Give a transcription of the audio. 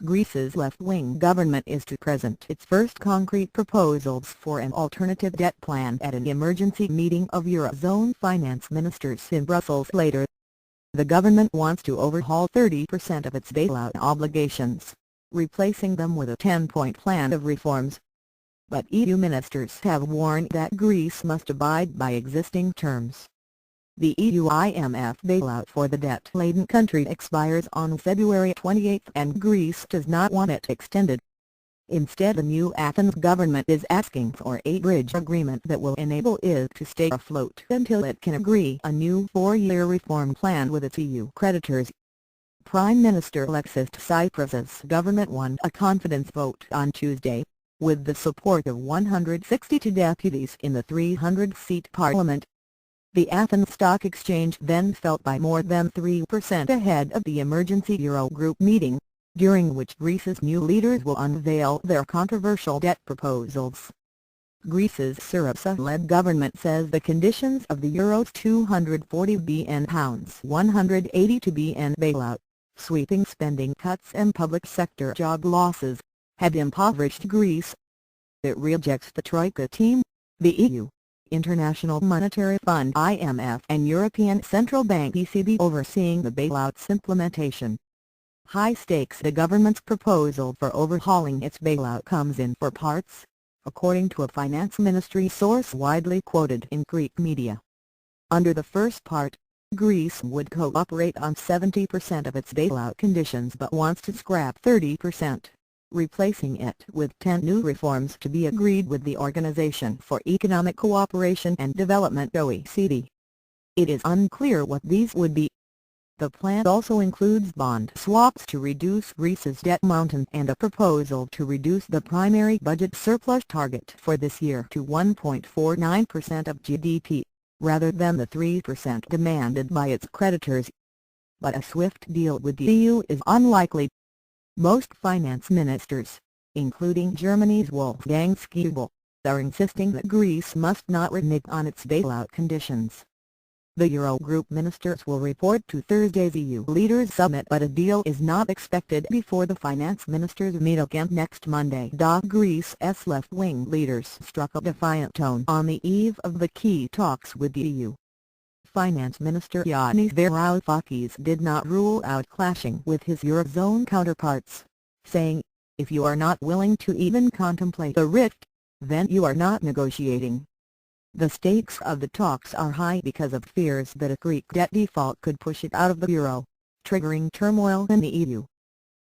Greece's left-wing government is to present its first concrete proposals for an alternative debt plan at an emergency meeting of eurozone finance ministers in Brussels later. The government wants to overhaul 30% of its bailout obligations, replacing them with a 10-point plan of reforms. But EU ministers have warned that Greece must abide by existing terms. The EU-IMF bailout for the debt-laden country expires on February 28 and Greece does not want it extended. Instead, the new Athens government is asking for a bridge agreement that will enable it to stay afloat until it can agree a new 4-year reform plan with its EU creditors. Prime Minister Alexis Tsipras' government won a confidence vote on Tuesday, with the support of 162 deputies in the 300-seat parliament. The Athens Stock Exchange then fell by more than 3% ahead of the emergency Eurogroup meeting, during which Greece's new leaders will unveil their controversial debt proposals. Greece's Syriza-led government says the conditions of the Euro's £240 billion £182 billion bailout, sweeping spending cuts and public sector job losses, have impoverished Greece. It rejects the Troika team, the EU, International Monetary Fund (IMF) and European Central Bank (ECB) overseeing the bailout's implementation. High stakes. The government's proposal for overhauling its bailout comes in 4 parts, according to a finance ministry source widely quoted in Greek media. Under the first part, Greece would cooperate on 70% of its bailout conditions but wants to scrap 30%. Replacing it with 10 new reforms to be agreed with the Organization for Economic Cooperation and Development (OECD). It is unclear what these would be. The plan also includes bond swaps to reduce Greece's debt mountain and a proposal to reduce the primary budget surplus target for this year to 1.49% of GDP, rather than the 3% demanded by its creditors. But a swift deal with the EU is unlikely. Most finance ministers, including Germany's Wolfgang Schäuble, are insisting that Greece must not renege on its bailout conditions. The Eurogroup ministers will report to Thursday's EU leaders' summit, but a deal is not expected before the finance ministers meet again next Monday. Greece's left-wing leaders struck a defiant tone on the eve of the key talks with the EU. Finance Minister Yanis Varoufakis did not rule out clashing with his Eurozone counterparts, saying, "If you are not willing to even contemplate a rift, then you are not negotiating." The stakes of the talks are high because of fears that a Greek debt default could push it out of the euro, triggering turmoil in the EU.